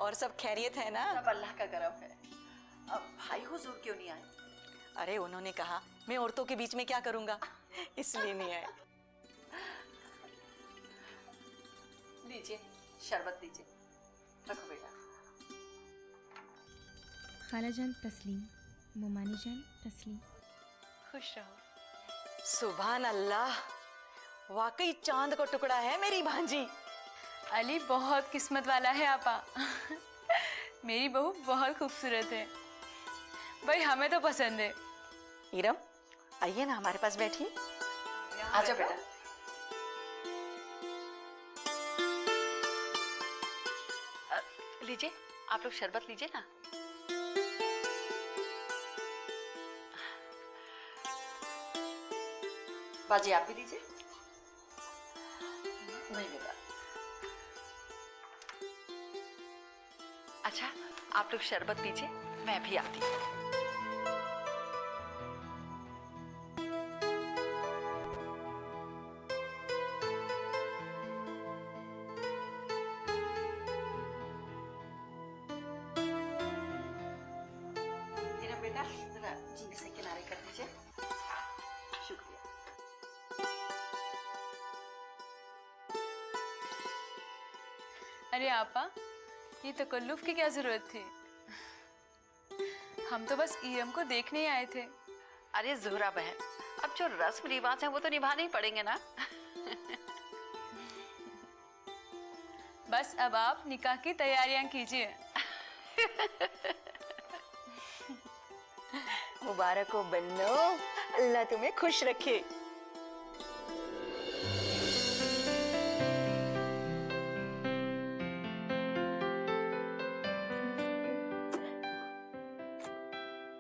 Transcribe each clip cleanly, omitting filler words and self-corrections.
और सब खैरियत है ना? सब अल्लाह का करम है। अब भाई हुजूर क्यों नहीं आए? अरे उन्होंने कहा मैं औरतों के बीच में क्या करूंगा, इसलिए नहीं आए। लीजिए शरबत लीजिए, रखो बेटा। खालाजान तस्लीम, मोमानी जान तस्लीम। खुश रहो। सुभान अल्लाह, वाकई चांद का टुकड़ा है मेरी भांजी। अली बहुत किस्मत वाला है आपा। मेरी बहू बहुत खूबसूरत है, भाई हमें तो पसंद है। इरम आइए ना, हमारे पास बैठिए। आजा बेटा। लीजिए, आप लोग शरबत लीजिए ना। बाजी आप भी लीजिए। नहीं बेटा। अच्छा आप लोग शरबत पीजिए, मैं भी आती हूँ। बेटा जरा इसे किनारे कर दीजिए। शुक्रिया। अरे आपा, ये तकल्लुफ की क्या जरूरत थी? हम तो बस ईरम को देखने ही आए थे। अरे ज़ोहरा बहन, अब जो रस्म रिवाज है वो तो निभाने ही पड़ेंगे ना। बस अब आप निकाह की तैयारियां कीजिए। मुबारक हो बन्नो, अल्लाह तुम्हें खुश रखे।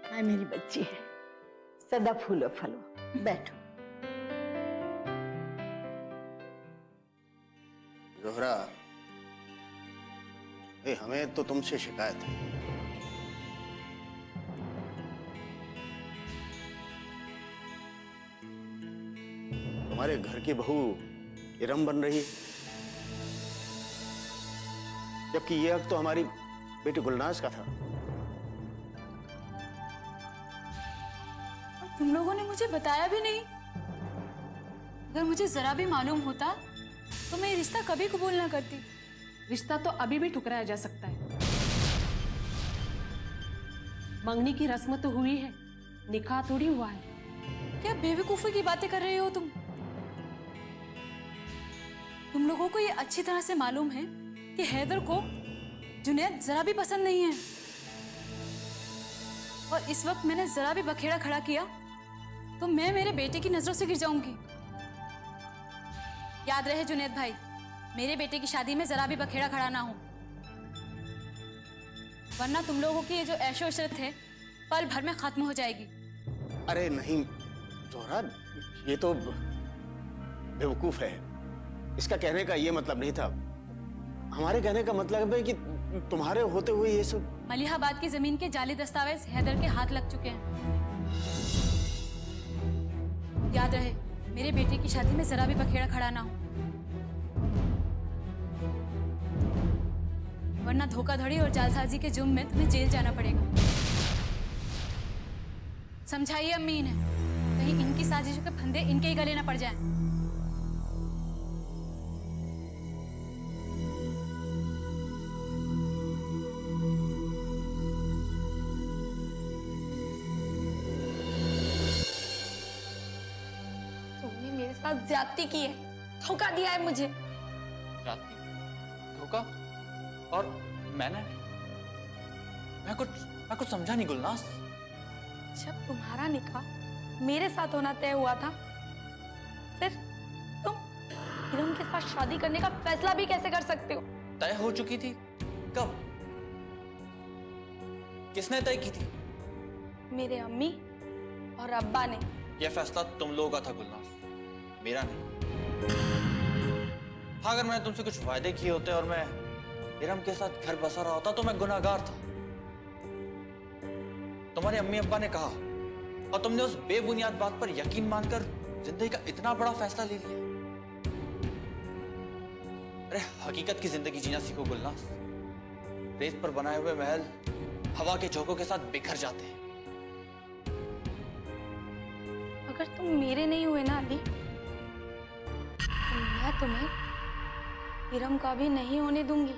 हाय मेरी बच्ची है, सदा फूलो फलो, बैठो। ज़ोहरा, हमें तो तुमसे शिकायत है। तुम्हारे घर की बहू इरम बन रही है, जबकि ये हक तो हमारी बेटी गुलनाज का था। तुम लोगों ने मुझे बताया भी नहीं। अगर मुझे जरा भी मालूम होता तो मैं ये रिश्ता कभी कबूल ना करती। रिश्ता तो अभी भी ठुकराया जा सकता है। मंगनी की रस्म तो हुई है, निकाह थोड़ी हुआ है। क्या बेवकूफी की बातें कर रही हो तुम? तुम लोगों को ये अच्छी तरह से मालूम है कि हैदर को जुनैद जरा भी पसंद नहीं है, और इस वक्त मैंने जरा भी बखेड़ा खड़ा किया तो मैं मेरे बेटे की नजरों से गिर जाऊंगी। याद रहे जुनैद भाई, मेरे बेटे की शादी में जरा भी बखेड़ा खड़ा ना हो, वरना तुम लोगों की ये जो ऐशो इशरत है पल भर में खत्म हो जाएगी। अरे नहीं ज़ोहरा, ये तो बेवकूफ है। इसका कहने का ये मतलब नहीं था। हमारे कहने का मतलब है कि तुम्हारे होते हुए ये सब। मलिहाबाद की जमीन के जाली दस्तावेज हैदर के हाथ लग चुके हैं। याद रहे, मेरे बेटे की शादी में जरा भी बखेड़ा खड़ा ना हो, वरना धोखाधड़ी और जालसाजी के जुर्म में तुम्हें जेल जाना पड़ेगा। समझाइए अम्मी इन्हें, कहीं इनकी साजिशों के फंदे इनके ही गले ना पड़ जाएं। तुमने मेरे साथ ज्यादती की है, धोखा दिया है मुझे। धोखा? और मैं कुछ समझा नहीं गुलनाज। जब तुम्हारा निकाह मेरे साथ होना तय हुआ था, फिर तुम इरम के साथ शादी करने का फैसला भी कैसे कर सकते हो? तय हो चुकी थी। कब? किसने तय की थी? मेरे अम्मी और अब्बा ने। यह फैसला तुम लोगों का था गुलनाज, मेरा नहीं। हाँ, अगर मैंने तुमसे कुछ वायदे किए होते और मैं इरम के साथ घर बसा रहा होता तो मैं गुनाहगार था। तुम्हारे अम्मी अब्बा ने कहा और तुमने उस बेबुनियाद बात पर यकीन मानकर जिंदगी का इतना बड़ा फैसला ले लिया। अरे हकीकत की जिंदगी जीना सीखो गुलनाज। रेत पर बनाए हुए महल हवा के झोंकों के साथ बिखर जाते हैं। अगर तुम मेरे नहीं हुए ना अली, तो मैं तुम्हें इरम का भी नहीं होने दूंगी।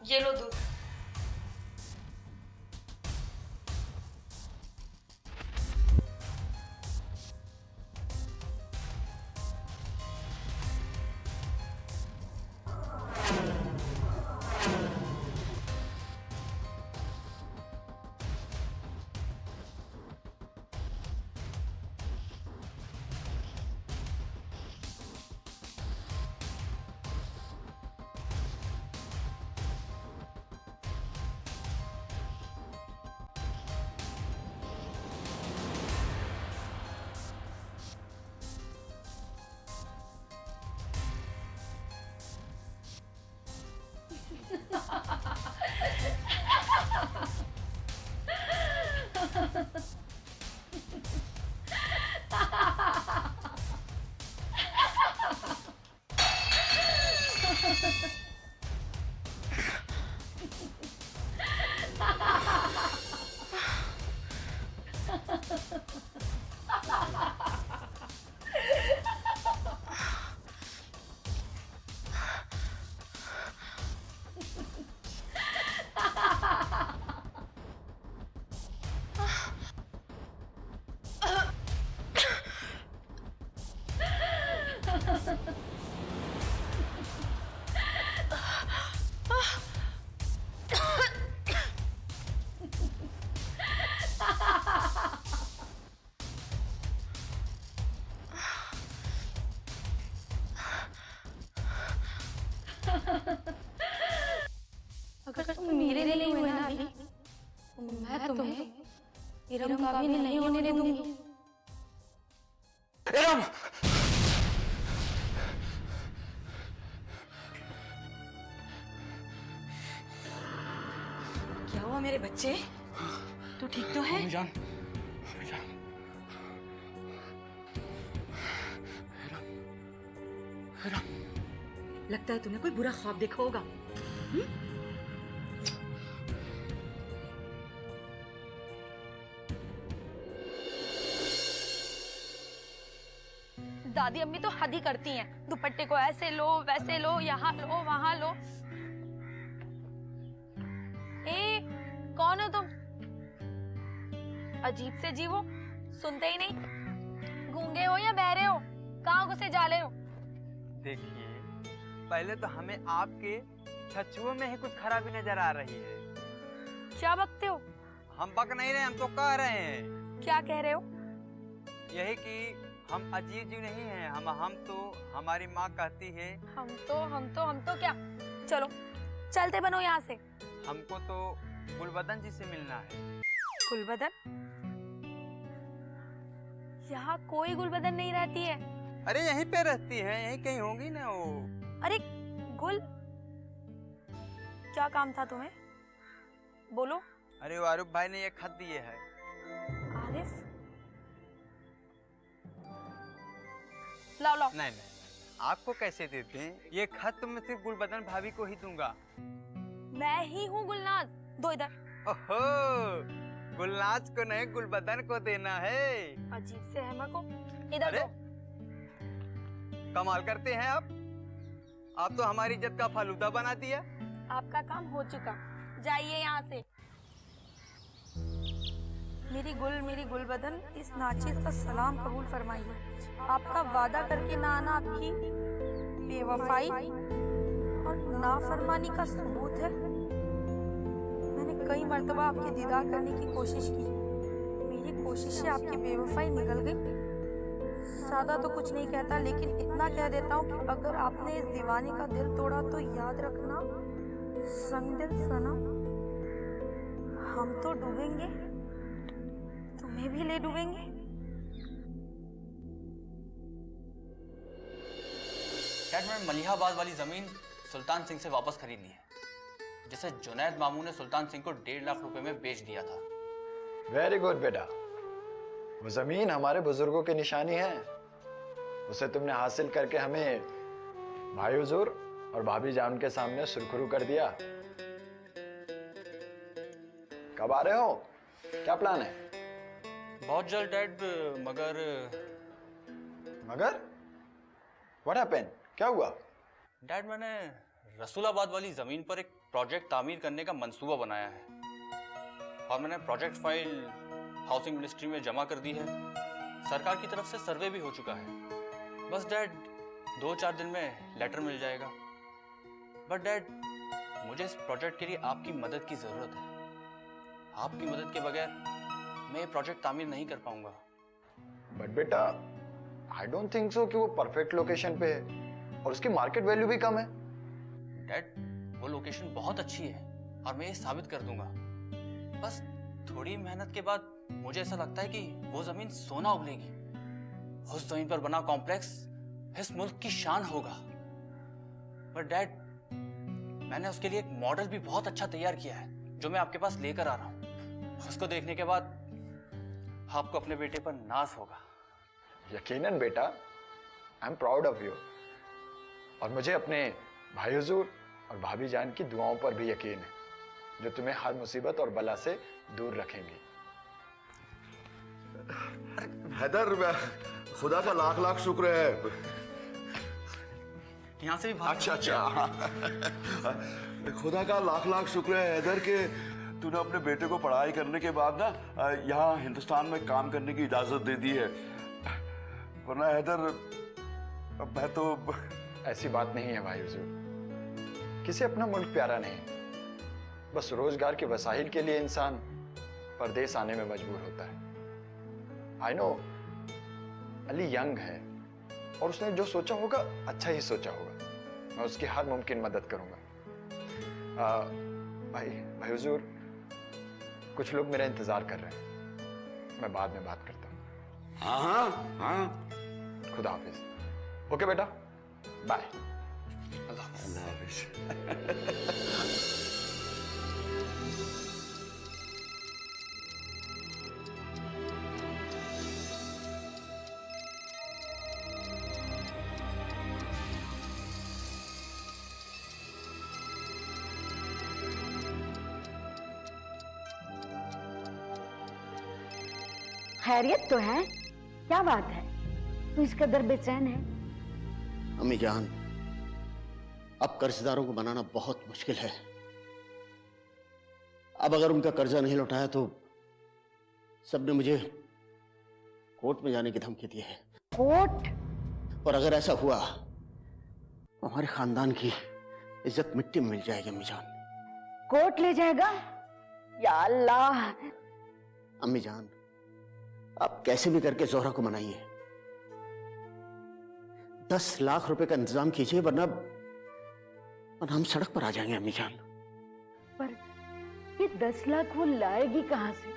ये लो दूध। अगर तुम मेरे लिए नहीं हुए ना अली, तो मैं तुम्हें इरम का भी नहीं होने दूंगी। इरम! क्या हुआ मेरे बच्चे? तू ठीक तो है? अम्मी जान, अम्मी जान। लगता है तूने कोई बुरा ख्वाब देखा होगा। दादी अम्मी तो हद ही करती हैं। दुपट्टे को ऐसे लो, वैसे लो, यहाँ लो, वहां लो। ए, कौन हो तुम? अजीब से जीवो, सुनते ही नहीं। गूंगे हो या बहरे हो? कहाँ घुसे जाले हो? देखिए, पहले तो हमें आपके छछुओं में ही कुछ खराबी नजर आ रही है। क्या बकते हो? हम बक नहीं रहे, हम तो कह रहे हैं क्या कह रहे हो? यही कि हम अजीब जीव नहीं हैं। हम तो हमारी माँ कहती है हम तो क्या? चलो चलते बनो यहाँ से। हमको तो गुलबदन जी से मिलना है। गुलबदन? यहाँ कोई गुलबदन नहीं रहती है। अरे यहीं पे रहती है, यहीं कहीं होगी ना वो। अरे गुल, क्या काम था तुम्हें? बोलो। अरे वो आरूफ भाई ने ये खत दिए है। आरिफ? लाओ लाओ। नहीं, आपको कैसे देते हैं? ये खत तो मैं सिर्फ गुलबदन भाभी को ही दूंगा। मैं ही हूँ गुलनाज, दो इधर। ओहो, गुलनाज को नहीं गुलबदन को देना है। अजीब से है को, इधर अरे? दो। कमाल करते हैं आप तो हमारी इज्जत का फालूदा बना दिया। आपका काम हो चुका, जाइए यहाँ से। मेरी गुलबदन, इस नाचीज का सलाम कबूल फरमाइए। आपका वादा करके ना आना आपकी बेवफाई और नाफरमानी का सबूत है। मैंने कई मर्तबा आपके दीदार करने की कोशिश की, मेरी कोशिश से आपकी बेवफाई निकल गई। ज्यादा तो कुछ नहीं कहता, लेकिन इतना कह देता हूँ कि अगर आपने इस दीवाने का दिल तोड़ा तो याद रखना संग दिल सनम, हम तो डूबेंगे, तुम्हें भी ले डूबेंगे। डैड, मैंने मलिहाबाद वाली जमीन सुल्तान सिंह से वापस खरीद ली है, जिसे जुनैद मामू ने सुल्तान सिंह को 1.5 लाख रुपए में बेच दिया था। वेरी गुड बेटा, वो जमीन हमारे बुजुर्गों की निशानी है। उसे तुमने हासिल करके हमें भाई हुजूर और भाभी जान के सामने सुरखरू कर दिया। कब आ रहे हो, क्या प्लान है? बहुत जल्द डैड, मगर व्हाट हैपेंड, क्या हुआ? डैड, मैंने रसूलाबाद वाली जमीन पर एक प्रोजेक्ट तामीर करने का मंसूबा बनाया है और मैंने प्रोजेक्ट फाइल हाउसिंग मिनिस्ट्री में जमा कर दी है। सरकार की तरफ से सर्वे भी हो चुका है। बस डैड, 2-4 दिन में लेटर मिल जाएगा। बट डैड, मुझे इस प्रोजेक्ट के लिए आपकी मदद की जरूरत है। आपकी मदद के बगैर मैं ये प्रोजेक्ट तामीर नहीं कर पाऊंगा। बट बेटा, आई डोंट थिंक सो कि वो परफेक्ट लोकेशन पे है और उसकी मार्केट वैल्यू भी कम है। डैड, वो लोकेशन बहुत अच्छी है और मैं ये साबित कर दूंगा। बस थोड़ी मेहनत के बाद मुझे ऐसा लगता है कि वो जमीन सोना उगलेगी। उस जमीन पर बना कॉम्प्लेक्स इस मुल्क की शान होगा। पर डैड, मैंने उसके लिए एक मॉडल भी बहुत अच्छा तैयार किया है, जो मैं आपके पास लेकर आ रहा हूं। उसको देखने के बाद आपको अपने बेटे पर नाज होगा। यकीनन बेटा, I am proud of you. और मुझे अपने भाई हुजूर और भाभी जान की दुआओं पर भी यकीन है, जो तुम्हें हर मुसीबत और बला से दूर रखेंगी। हैदर, खुदा का लाख लाख शुक्र है। यहाँ से भी अच्छा खुदा का लाख लाख शुक्र है हैदर के तूने अपने बेटे को पढ़ाई करने के बाद ना यहाँ हिंदुस्तान में काम करने की इजाजत दे दी है। वरना हैदर, मैं तो... ऐसी बात नहीं है भाई हुजूर, किसी अपना मुल्क प्यारा नहीं। बस रोजगार के वसाइल के लिए इंसान परदेश आने में मजबूर होता है। आई नो अली यंग है और उसने जो सोचा होगा अच्छा ही सोचा होगा। मैं उसकी हर मुमकिन मदद करूंगा। भाई हुजूर, कुछ लोग मेरा इंतजार कर रहे हैं, मैं बाद में बात करता हूँ। हाँ, खुदा हाफिज। ओके बेटा, बाय। अल्लाह हाफिज। खैरियत तो है? क्या बात है, तू इस कदर बेचैन है? अम्मी जान, अब कर्जदारों को बनाना बहुत मुश्किल है। अब अगर उनका कर्जा नहीं लौटाया तो सबने मुझे कोर्ट में जाने की धमकी दी है। कोर्ट? और अगर ऐसा हुआ तो हमारे खानदान की इज्जत मिट्टी में मिल जाएगी अम्मी जान। कोर्ट ले जाएगा? या अल्लाह। अम्मी जान, आप कैसे भी करके जोहरा को मनाइए। 10 लाख रुपए का इंतजाम कीजिए, वरना हम सड़क पर आ जाएंगे अम्मी जान। पर ये 10 लाख वो लाएगी कहां से?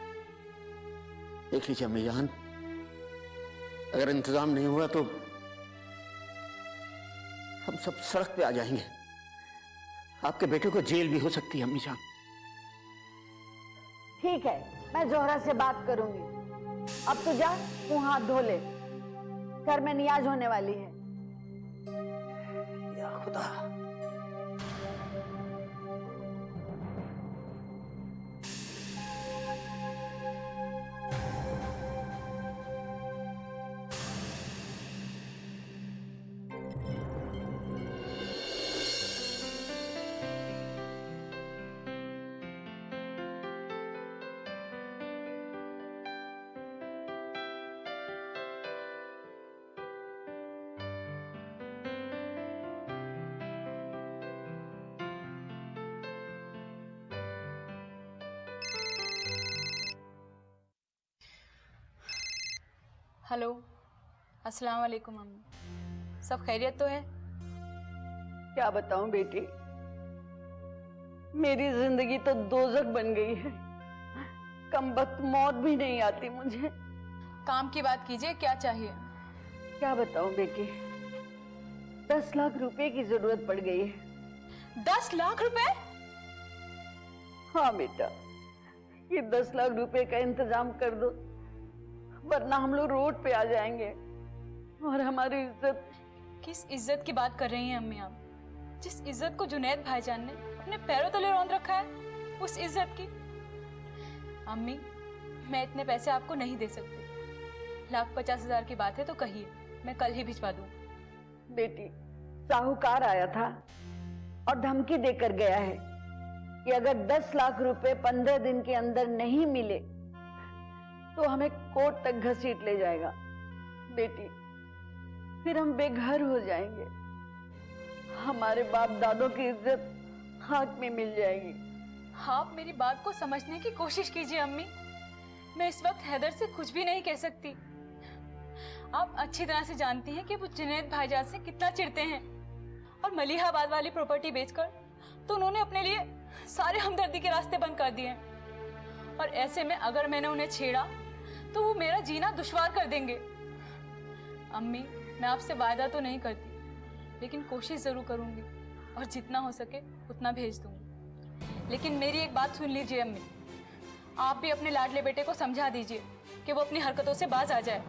देख लीजिए अम्मी जान, अगर इंतजाम नहीं हुआ तो हम सब सड़क पे आ जाएंगे। आपके बेटे को जेल भी हो सकती है अम्मी जान। ठीक है, मैं जोहरा से बात करूंगी। अब तू जा, तू हाथ धो ले, घर में नियाज होने वाली है। या खुदा। हेलो, अस्सलाम वालेकुम अम्मी। सब खैरियत तो है? क्या बताऊं बेटी, मेरी जिंदगी तो दोजख बन गई है। कम वक्त मौत भी नहीं आती मुझे। काम की बात कीजिए, क्या चाहिए? क्या बताऊं बेटी, 10 लाख रुपए की जरूरत पड़ गई है। 10 लाख रुपए? हाँ बेटा, ये 10 लाख रुपए का इंतजाम कर दो, वरना हम लोग रोड पे आ जाएंगे और हमारी इज्जत। किस इज्जत की बात कर रही हैं अम्मी आप? जिस इज्जत को जुनैद भाईजान ने अपने पैरों तले रौंद रखा है, उस इज्जत की। अम्मी, मैं इतने पैसे आपको नहीं दे सकती। 1,50,000 की बात है तो कहिए, मैं कल ही भिजवा दूं। बेटी, साहूकार आया था और धमकी देकर गया है कि अगर 10 लाख रुपए 15 दिन के अंदर नहीं मिले तो हमें कोर्ट तक घसीट ले जाएगा। बेटी, फिर हम बेघर हो जाएंगे, हमारे बाप दादों की इज्जत खाक में मिल जाएगी। आप मेरी बात को समझने की कोशिश कीजिए अम्मी। मैं इस वक्त हैदर से कुछ भी नहीं कह सकती। आप अच्छी तरह से जानती हैं कि वो जुनैद भाईजान से कितना चिढ़ते हैं, और मलिहाबाद वाली प्रॉपर्टी बेचकर तो उन्होंने अपने लिए सारे हमदर्दी के रास्ते बंद कर दिए हैं। और ऐसे में अगर मैंने उन्हें छेड़ा तो वो मेरा जीना दुश्वार कर देंगे। अम्मी, मैं आपसे वायदा तो नहीं करती, लेकिन कोशिश जरूर करूंगी और जितना हो सके उतना भेज दूंगी। लेकिन मेरी एक बात सुन लीजिए अम्मी, आप भी अपने लाडले बेटे को समझा दीजिए कि वो अपनी हरकतों से बाज आ जाए।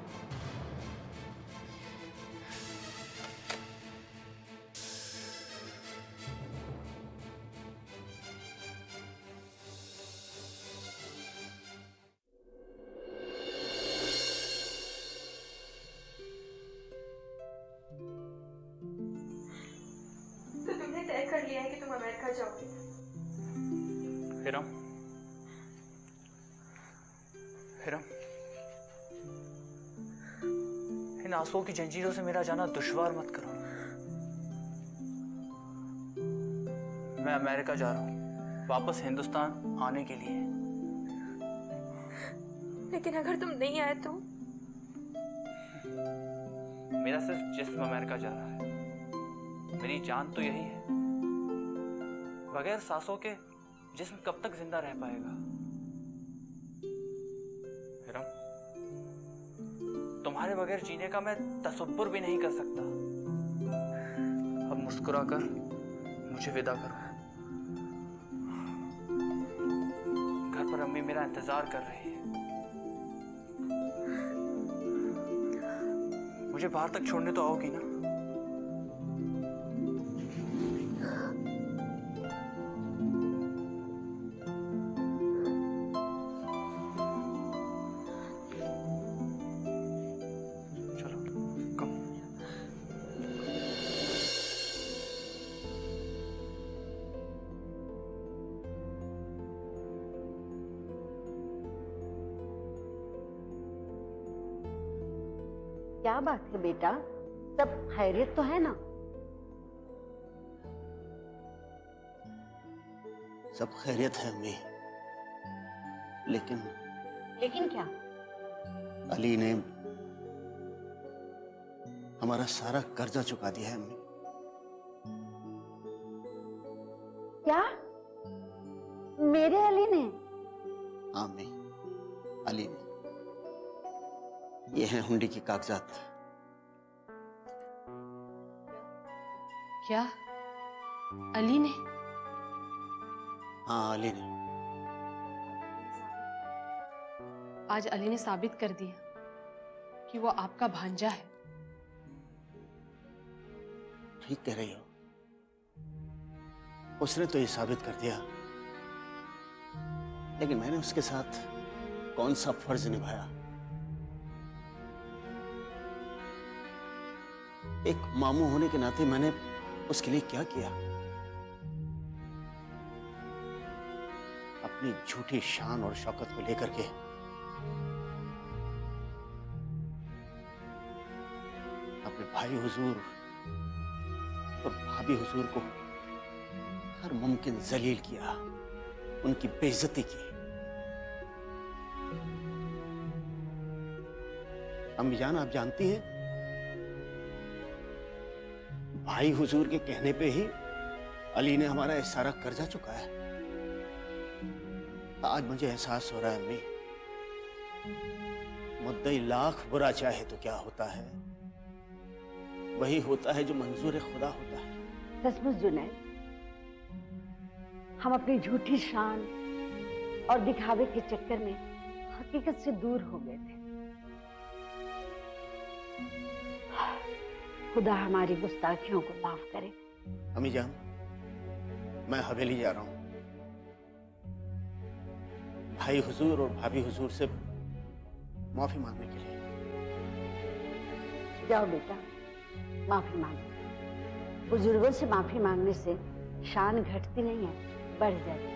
तो तुमने तय कर लिया है कि तुम अमेरिका जाओगे? हिरम, हिरम, इन आंसुओं की जंजीरों से मेरा जाना दुश्वार मत करो। मैं अमेरिका जा रहा हूँ, वापस हिंदुस्तान आने के लिए। लेकिन अगर तुम नहीं आए तो? मेरा सिर्फ जिस्म अमेरिका जा रहा है, मेरी जान तो यही है। बगैर सांसों के जिस्म कब तक जिंदा रह पाएगा? हिरम, तुम्हारे बगैर जीने का मैं तसव्वुर भी नहीं कर सकता। अब मुस्कुराकर मुझे विदा करो। घर पर अम्मी मेरा इंतजार कर रही है। मुझे बाहर तक छोड़ने तो आओगी ना? क्या बात है बेटा, सब खैरियत तो है ना? सब खैरियत है अम्मी, लेकिन लेकिन क्या? अली ने हमारा सारा कर्जा चुका दिया है अम्मी। क्या? मेरे अली ने? हाँ अम्मी, अली ने। ये हैं हुंडी की कागजात। क्या अली ने? हाँ अली ने। आज अली ने साबित कर दिया कि वो आपका भांजा है। ठीक कह रही हो, उसने तो ये साबित कर दिया, लेकिन मैंने उसके साथ कौन सा फर्ज निभाया? एक मामू होने के नाते मैंने उसके लिए क्या किया? अपनी झूठी शान और शौकत को लेकर के अपने भाई हुजूर और भाभी हुजूर को हर मुमकिन जलील किया, उनकी बेइज्जती की। अम्मी जान, आप जानती हैं भाई हुजूर के कहने पे ही अली ने हमारा ये सारा कर्जा चुकाया। आज मुझे एहसास हो रहा है अम्मी, मुद्दई लाख बुरा चाहे तो क्या होता है, वही होता है जो मंजूर खुदा होता है। सचमुच जुनैद, हम अपनी झूठी शान और दिखावे के चक्कर में हकीकत से दूर हो गए थे। खुदा हमारी गुस्ताखियों को माफ करे। अम्मी जान, मैं हवेली जा रहा हूं भाई हुजूर और भाभी हुजूर से माफी मांगने के लिए। जाओ बेटा, माफी मांगो। बुजुर्गों से माफी मांगने से शान घटती नहीं है, बढ़ जाती है।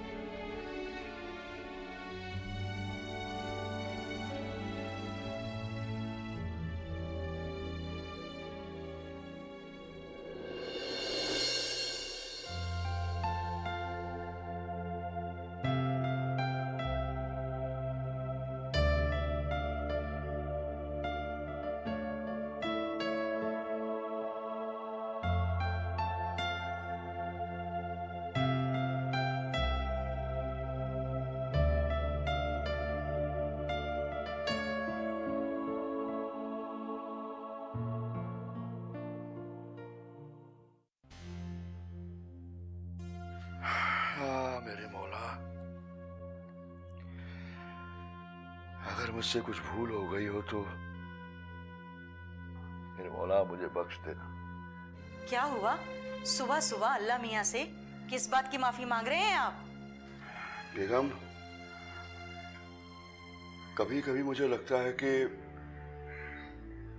मेरे मौला, अगर मुझसे कुछ भूल हो गई हो तो मेरे मौला मुझे बख्श देना। क्या हुआ? सुबह सुबह अल्लाह मियाँ से किस बात की माफी मांग रहे हैं आप? बेगम, कभी कभी मुझे लगता है कि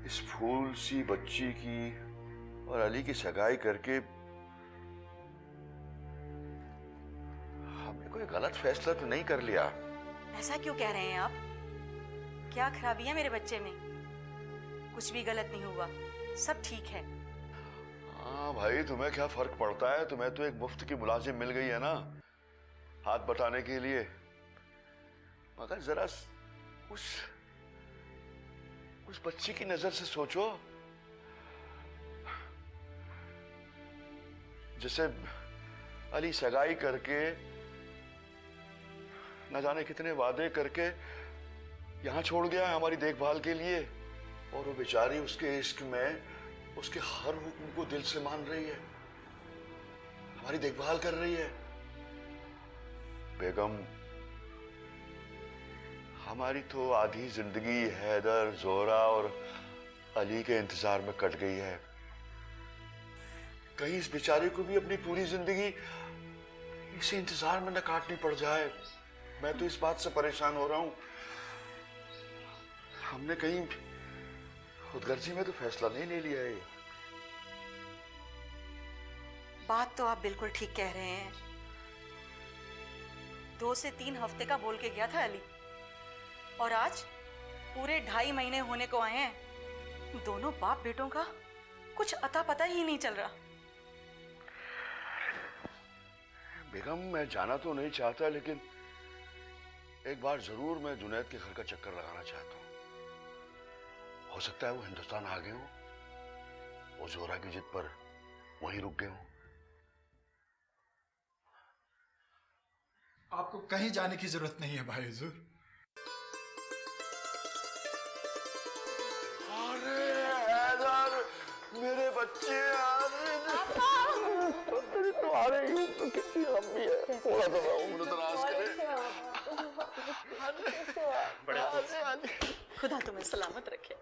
इस फूल सी बच्ची की और अली की सगाई करके हमने कोई गलत फैसला तो नहीं कर लिया। ऐसा क्यों कह रहे हैं आप? क्या खराबी है मेरे बच्चे में? कुछ भी गलत नहीं हुआ, सब ठीक है। हाँ भाई, तुम्हें क्या फर्क पड़ता है? तुम्हें तो एक मुफ्त की मुलाजिम मिल गई है ना, हाथ बटाने के लिए। मगर जरा उस बच्ची की नजर से सोचो, जिसे अली सगाई करके न जाने कितने वादे करके यहां छोड़ गया है हमारी देखभाल के लिए, और वो बेचारी उसके इश्क में उसके हर हुक्म को दिल से मान रही है, हमारी देखभाल कर रही है। बेगम, हमारी तो आधी जिंदगी हैदर, जोहरा और अली के इंतजार में कट गई है। कहीं इस बेचारे को भी अपनी पूरी जिंदगी इसी इंतजार में न काटनी पड़ जाए। मैं तो इस बात से परेशान हो रहा हूं। हमने कहीं खुदगर्जी में तो फैसला नहीं ले लिया है। बात तो आप बिल्कुल ठीक कह रहे हैं। 2 से 3 हफ्ते का बोल के गया था अली, और आज पूरे 2.5 महीने होने को आए हैं। दोनों बाप बेटों का कुछ अता पता ही नहीं चल रहा। बेगम, मैं जाना तो नहीं चाहता, लेकिन एक बार जरूर मैं जुनैद के घर का चक्कर लगाना चाहता हूं। हो सकता है वो हिंदुस्तान आ गए हो, वो जोहरा की जिद पर वहीं रुक गए हो। आपको कहीं जाने की जरूरत नहीं है भाई हुजूर। अरे हैदर, मेरे बच्चे तो आ रही हूँ, तो कितनी लंबी है, थोड़ा सा उम्र दराज करे। खुदा तुम्हें सलामत रखे।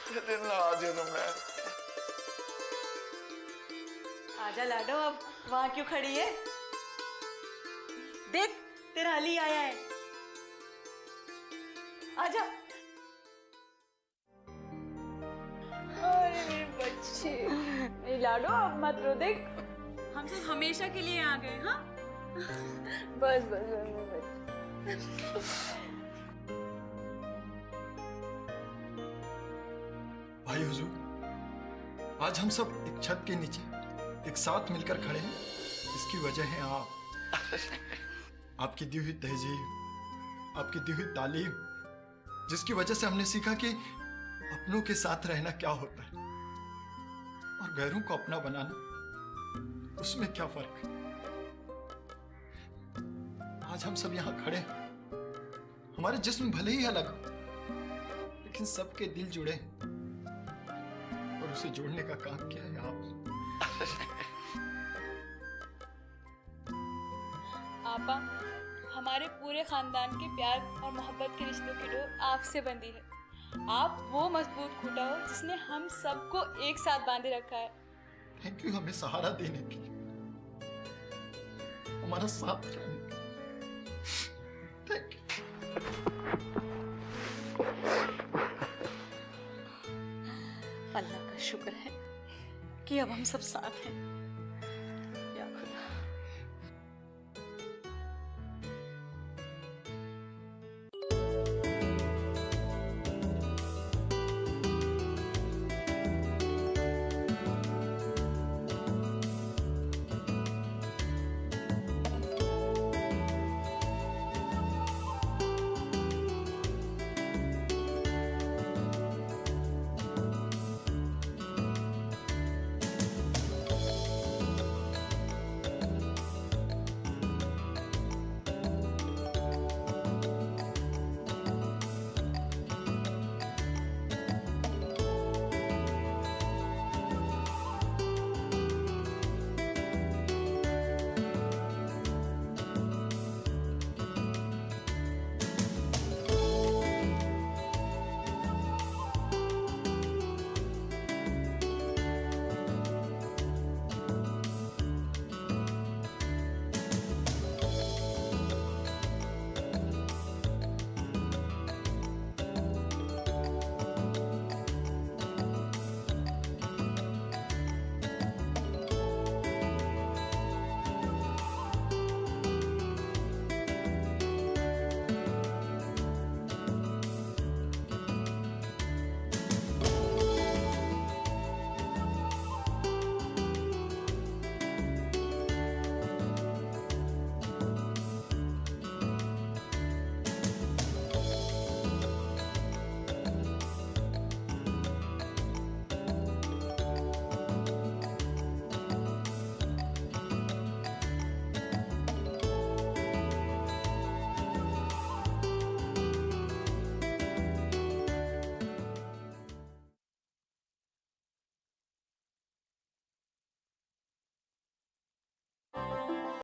कितने दिन लगा दिए तुमने। आजा लाडो, अब वहां क्यों खड़ी है? देख, तेरा अली आया है। आजा। अरे मेरे बच्चे, मेरी लाडो, अब मत रो। देख, हम सब हमेशा के लिए आ गए। हाँ, बस बस मेरे बच्चे। भाई हुजूर, आज हम सब एक छत के नीचे एक साथ मिलकर खड़े हैं। इसकी वजह है आप। आपकी दी हुई तहजीब, आपकी दी हुई तालीम, जिसकी वजह से हमने सीखा कि अपनों के साथ रहना क्या होता है। और गैरों को अपना बनाना, उसमें क्या फर्क है? आज हम सब यहाँ खड़े हैं, हमारे जिस्म भले ही अलग हो, लेकिन सबके दिल जुड़े हैं। और उसे जोड़ने का काम किया है आप। आपा, हमारे पूरे खानदान के प्यार और मोहब्बत के रिश्तों की डोर आपसे बंधी है। आप वो मजबूत खूंटा हो जिसने हम सबको एक साथ बांधे रखा है। थैंक यू हमें सहारा देने के लिए, हमारा साथ रहने के लिए। Thank you. अल्लाह का शुक्र है कि अब हम सब साथ हैं।